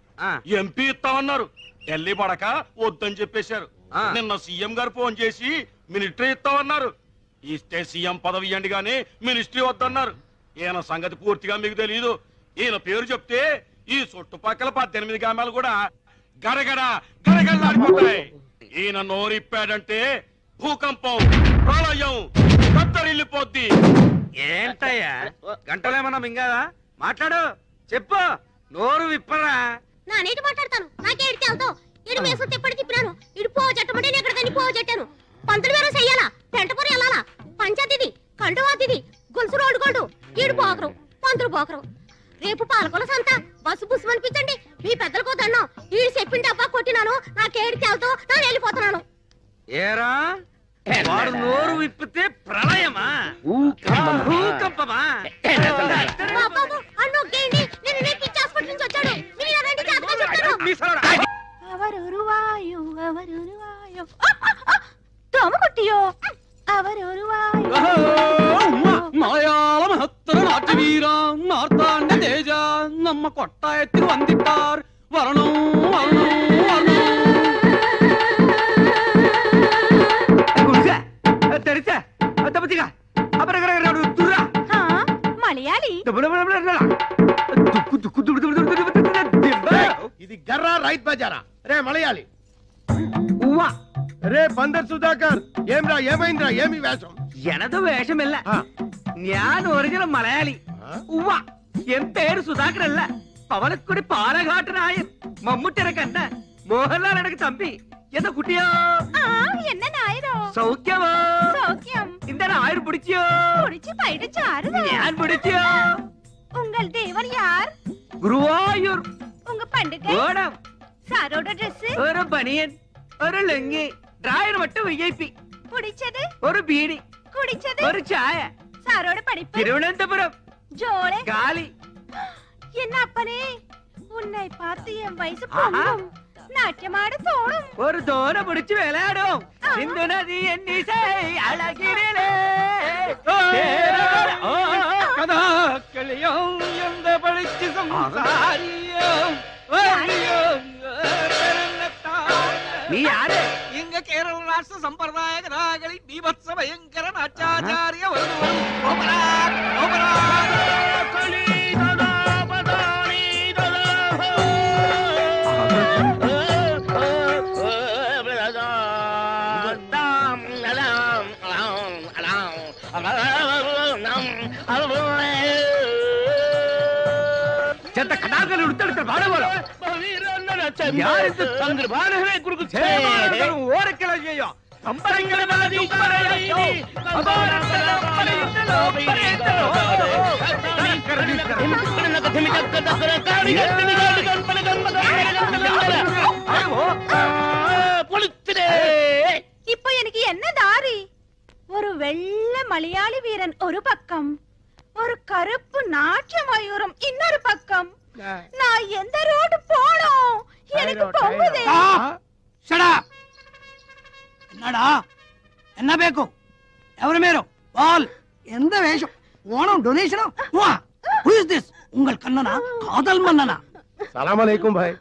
ఎంపీ ఇస్తామన్నారు, ఢిల్లీ పడక వద్దని చెప్పేశారు. నిన్న సీఎం గారు ఫోన్ చేసి మినిస్ట్రీ ఇస్తామన్నారు. ఇస్తే సీఎం పదవి ఇవ్వండి గానీ మినిస్ట్రీ వద్దన్నారు. ఈయన సంగతి పూర్తిగా మీకు తెలియదు. ఈయన పేరు చెప్తే ఈ చుట్టుపక్కల 18 గ్రామాలు కూడా గడగడ గడగడలాడిపోతాయి. ఈయన నోరిప్పాడంటే భూకంపం, ప్రళయం, కత్తరిల్లిపోద్ది. ఏంటయ్యా గంటలేమన్నా మింగాదా? మాట్లాడు, చెప్పు, నోరు విప్పరా. నా నీటి మాట్లాడతాను. నాకే ఎడితే వెళ్తావు. ఇడు మేసు తిప్పటి తిప్పినాను. ఇడు పో జట్టమంటే నేను ఎక్కడికని పో జట్టాను. పంతులు వేరే చెయ్యాలా, పెంటపూరి వెళ్ళాలా, పంచాయతీది, కండువాతిది, గొలుసు రోడ్డు గోల్డు. ఈడు పోకరు, పంతులు పోకరు. రేపు పాలకొల సంత, బస్సు బుస్సు అనిపించండి. మీ పెద్దలకు దండం. ఈడు చెప్పింది డబ్బా కొట్టినాను. నాకేడికి వెళ్తావు, నేను వెళ్ళిపోతున్నాను. ఏరా, వాడు నోరు విప్పితే ప్రళయమా, భూకంపమా? బాబు అన్ను ఒకేండి. నేను పిచ్చి హాస్పిటల్ నుంచి వచ్చాడు. మీరు రండి, జాతకం చెప్తాను. అవరురువాయు అవరురువాయు తోమ కొట్టియో అవరురువాయు. మలయాళ మహత్తర నాట్య వీర మార్తాండ తేజ నమ్మ కొట్ట ఎత్తి వందిట్టార్ వరణం వరణం వరణం. తెరిచా దెబ్బతిగా మలయాళి ఇది గర్రా రైత్ బజారా? రే మలయాళి, రే బందర్ సుధాకర్, ఏమ్రా ఏమైందిరా? ఏమి వేషం? ఎనదు వేషమిల్ల, ഞാൻ ഒറിജിനൽ മലയാളി. ഉവ്വ, എൻ പേര് സുധാകർ അല്ല. പവളക്കുടി പാലഘാട്ടനായൻ, മമ്മൂട്ടിനെ കണ്ട മോഹൻലാൽ എനക്ക് തമ്പി. എന്താ കുട്ടിയോ? என்ன நாயரோ? സൗഖ്യമോ? சௌக்கியம். இந்த ആയിരം പിടിച്ചോ? குடிச்சு பைடு சாரு. ഞാൻ പിടിച്ചോ? உங்கள் தேவர் யார்? ഗുരുവായൂർ. உங்க పండుగ ఓణం സാരോട ഡ്രസ് ഒരു ബനിയൻ ഒരു ലുങ്കി ഡ്രായർ മട്ടും വിഐപി കുടിച്ചത് ഒരു ബീഡി കുടിച്ചത് ഒരു ചായ സാരോട് പഠിപ്പ് തിരുവനന്തപുരം ജോളെ കാലി என்ன அப்பனே உன்னை பார்த்து என் வயசு பொங்கும் நாட்டியமாட தோணும் ഒരു തോര പിടിച്ച് വിളയാടും സിന്ധു നദി എന്നീസേ അഴകിരിലേ കഥാക്കളിയോ എന്ത പഠിച്ച് സംസാരിയോ നീ ആര് ഇങ്ങ കേരള രാഷ്ട്ര സമ്പ്രദായ കഥാകളി ബീഭത്സ ഭയങ്കര നാട്യാചാര്യ ചെത്ത കഥാകൾ ഉടുത്തെടുത്ത പാടുപോലെ ഓരക്കിള ചെയ്യോ അമ്പരങ്ങളെ இப்போ எனக்கு என்ன தாரி ஒரு வெள்ளை மலையாளி வீரன் ஒரு பக்கம் ஒரு கருப்பு நாட்டிய மயூரம் இன்னொரு பக்கம் நான் எந்த ரோடு போனோம் எனக்கு பொங்குதே என்னடா என்ன பேக்கும் ఎవరు మీరు బాల్ ఎంత వేషం Onam donation who is this ఉంగల్ కన్ననా కాదల్ మన్ననా సలాం అలైకుం భాయ్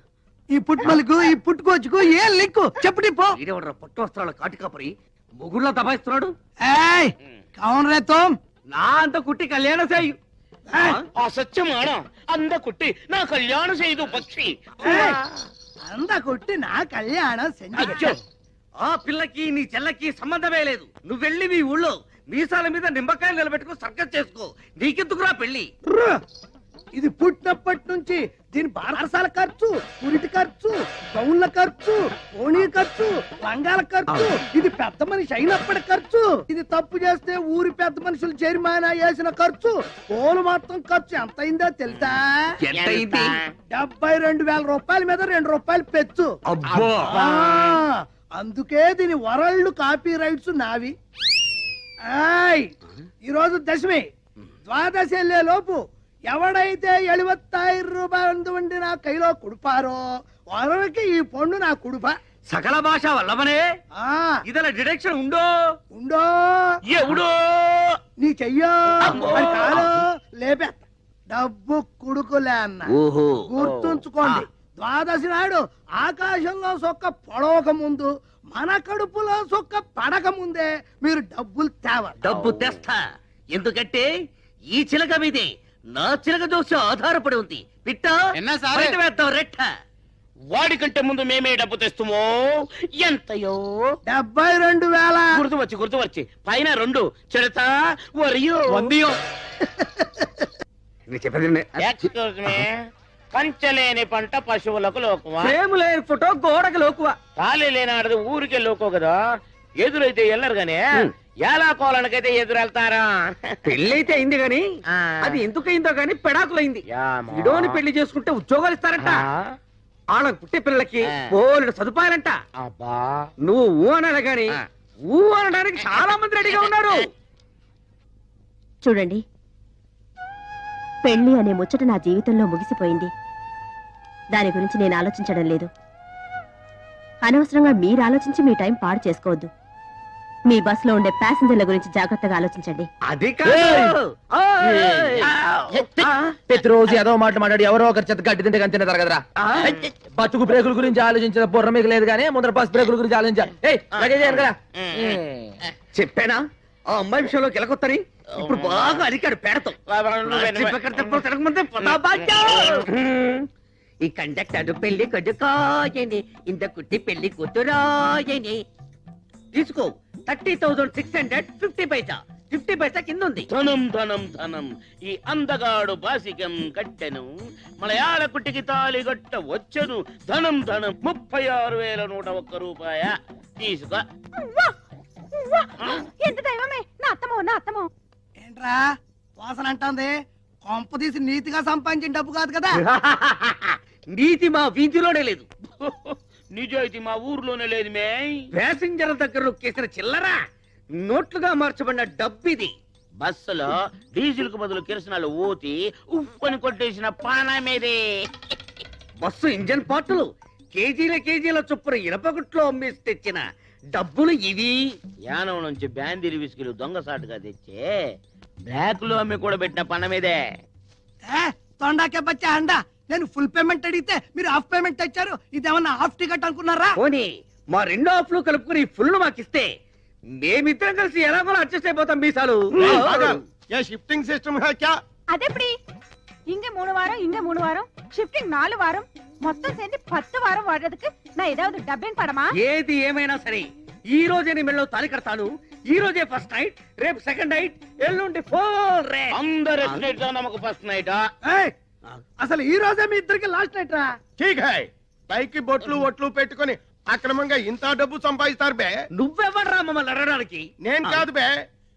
ఈ పుట్మలకు ఈ పుట్టుకోచుకు ఏ లిక్కు చెప్పటి పో ఇదేవడ్రా పట్టు వస్త్రాల కాటికాపరి ముగుళ్ళ దబాయిస్తున్నాడు ఏయ్ కౌన్ రే తుమ్ నా అంత కుట్టి కళ్యాణ చేయు అసత్యమానా అంద కుట్టి నా కళ్యాణం చేయదు పక్షి అంత కుట్టి నా కళ్యాణం సెంజు ఆ పిల్లకి నీ చెల్లకి సంబంధమే లేదు నువ్వు వెళ్ళి మీ ఊళ్ళో మీసాల మీద నిమ్మకాయలు నిలబెట్టుకో సర్కస్ చేసుకో నీకెందుకురా పెళ్లి ఇది పుట్టినప్పటి నుంచి దీని బారసాల ఖర్చు పురిటి ఖర్చు గౌన్ల ఖర్చు ఓణీ ఖర్చు లంగాల ఖర్చు ఇది పెద్ద మనిషి అయినప్పటి ఖర్చు ఇది తప్పు చేస్తే ఊరి పెద్ద మనుషులు జరిమానా వేసిన ఖర్చు పోలు మొత్తం ఖర్చు ఎంత అయిందో తెలుసా 72,000 రూపాయల మీద 2 రూపాయలు పెచ్చు ఆ, అందుకే దీని వరల్డ్ కాపీ రైట్స్ నావి ఈరోజు దశమి ద్వాదశి వెళ్లే లోపు ఎవడైతే 70,000 రూపాయలు ఉండి నా కైలో కుడిపారో వారికి ఈ పొండు నా కుడుప సకల భాష వల్లవనే ఇదల డిడక్షన్ ఉండో ఉండో ఎవడో నీ చెయ్యో మరి కాలో లేపే డబ్బు కుడుకులే అన్న గుర్తుంచుకోండి ద్వాదశి నాడు ఆకాశంలో సొక్క పొడవక ముందు మన కడుపులో సొక్క పడక ముందే మీరు డబ్బులు తేవాలి డబ్బు తెస్తా ఎందుకంటే ఈ చిలక మీదే నా చిలక దోష ఆధారపడి ఉంది పిట్ట వేద్దాం రెట్ట వాడికంటే ముందు మేమే డబ్బు తెస్తుమో ఎంతయో 72,000 గుర్తు వచ్చి పైన 2 చెడతా వరియో వందియో ఎక్స్క్యూజ్ మీ పంచలేని పంట పశువులకు లోకువా లేని ఫోటో గోడకు లోకువా తాళి లేనాడది ఊరికే లోకో కదా ఎదురైతే వెళ్ళరు గానీ ఎలా కోలనకైతే ఎదురెళ్తారా పెళ్ళైతే అయింది గాని అది ఎందుకయిందో గాని పెడాకులైంది ఇడోని పెళ్లి చేసుకుంటే ఉద్యోగాలు ఇస్తారంట వాళ్ళకి పుట్టే పిల్లలకి బోలెడు సదుపాయాలంట అబ్బా నువ్వు ఊ అనాలి గాని ఊ అనడానికి చాలా మంది రెడీగా ఉన్నారు చూడండి పెళ్లి అనే ముచ్చట నా జీవితంలో ముగిసిపోయింది దాని గురించి నేను ఆలోచించడం లేదు అనవసరంగా మీరు ఆలోచించి మీ టైం పాడు చేసుకోవద్దు మీ బస్సులో ఉండే ప్యాసింజర్ల గురించి జాగ్రత్తగా ఆలోచించండి అది కాదు ప్రతిరోజు ఏదో మాట మాట్లాడి ఎవరో ఒకరి చేత గడ్డి తింటే కానీ తింటారు కదరా బతుకు బ్రేకుల గురించి ఆలోచించిన బుర్ర మీకు లేదు కానీ ముందర బస్ బ్రేకుల గురించి ఆలోచించాలి కదా చెప్పానా ఆ అమ్మాయి విషయంలో గెలకొత్తని ఇప్పుడు బాగా అడిగాడు పేడతాం ఈ కండక్టర్ పెళ్లి కొడుకోయని ఇంత కుట్టి పెళ్లి కూతురాయని తీసుకో 30,650 పైసా 50 పైసా కింద ఉంది ధనం ధనం ధనం ఈ అందగాడు బాసికం కట్టెను మలయాళ కుట్టికి తాళి గట్ట వచ్చను ధనం ధనం 36,101 రూపాయ తీసుకో ఎంత దైవమే నా అత్తమో ఏంట్రా వాసన అంటుంది కొంప తీసి నీతిగా సంపాదించిన డబ్బు కాదు కదా నీతి మా వీధిలోనే లేదు. నిజాయితీ మా ఊర్లోనే లేదు మే. ప్యాసింజర్ల దగ్గర నొక్కేసిన చిల్లరా నోట్లుగా మార్చబడిన డబ్బిది. బస్సులో డీజిల్ కు బదులు కిరసనాలు ఊతి ఉప్పని కొట్టేసిన పానమేదే. బస్సు ఇంజన్ పార్టులు కేజీల చొప్పున ఇనపగుట్లో అమ్మేసి తెచ్చిన డబ్బులు ఇవి. యానం నుంచి బ్యాందీరి విస్కీలు దొంగసాటుగా తెచ్చే బ్లాక్ లో అమ్మి కూడా పెట్టిన పనమేదే. తొండాకే బచ్చా అండా, నేను ఫుల్ పేమెంట్ అడిగితే మీరు హాఫ్ పేమెంట్ తెచ్చారు. ఇదేమన్నా హాఫ్ టికెట్ అనుకున్నారా? పోనీ మా రెండో హాఫ్ లో కలుపుకుని ఫుల్ మాకిస్తే మేమిద్దరం కలిసి ఎలాగో అడ్జస్ట్ అయిపోతాం. మీసాలు షిఫ్టింగ్ సిస్టమ్ క్యా? అదెప్పుడు இங்க 3 வாரம் இங்க 3 வாரம் ஷிஃப்டிங் 4 வாரம் మొత్తం சேர்ந்து 10 వారం వాడేందుకు నా ఏதாவது డబ్బింగ్ పడమా? ఏది ఏమైనా సరే ఈ రోజే నీ మెళ్ళలో తాళి కడతాను. ఈ రోజే ఫస్ట్ నైట్, రేపు సెకండ్ నైట్, ఎల్లుండి ఫోర్ రే. అందరూ నమ్మకు ఫస్ట్ నైట్. అసలు ఈ రోజే మీ ఇద్దరికి లాస్ట్ నైట్ రా. ఠీక్ హై. పైకి బొట్లు ఒట్లు పెట్టుకొని అక్రమంగా ఇంత డబ్బు సంపాదిస్తారు బే. నువ్వెవడరా మమ్మల్ని అడగడానికి? నేను కాదు బే,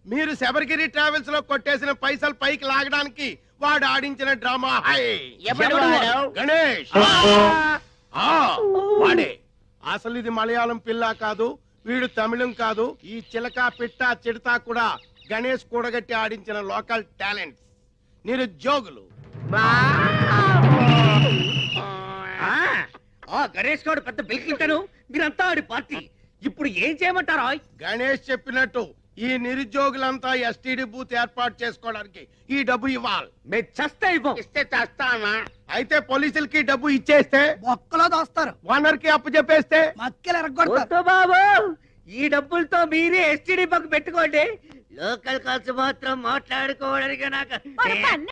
మీరు శబరిగిరి ట్రావెల్స్ లో కొట్టేసిన పైసలు పైకి లాగడానికి వాడు ఆడించిన డ్రామా. హై ఎవడు వాడు? గణేష్. వాడే. అసలు ఇది మలయాళం పిల్ల కాదు, వీడు తమిళం కాదు. ఈ చిలక పిట్ట చిడతా కూడా గణేష్ కూడగట్టి ఆడించిన లోకల్ టాలెంట్ నిరుద్యోగులు. గణేష్ గౌడ్ పెద్ద బిల్కింటాను. మీరంతా ఆడి పార్టీ. ఇప్పుడు ఏం చేయమంటారా? గణేష్ చెప్పినట్టు ఈ నిరుద్యోగులంతా ఎస్టీడీ బూత్ ఏర్పాటు చేసుకోవడానికి ఈ డబ్బు ఇవ్వాలి. మేము చస్తే ఇవ్వం. ఇస్తే చేస్తానా? అయితే పోలీసులకి డబ్బు ఇచ్చేస్తే ఒక్కలో దోస్తారు. ఓనర్ కి అప్పు చెప్పేస్తే మక్కలు ఎరగొడతారు. బాబు ఈ డబ్బులతో మీరే ఎస్టీడీ పక్క పెట్టుకోండి. లోకల్ కాల్స్ మాత్రం మాట్లాడుకోవడానికి నాకు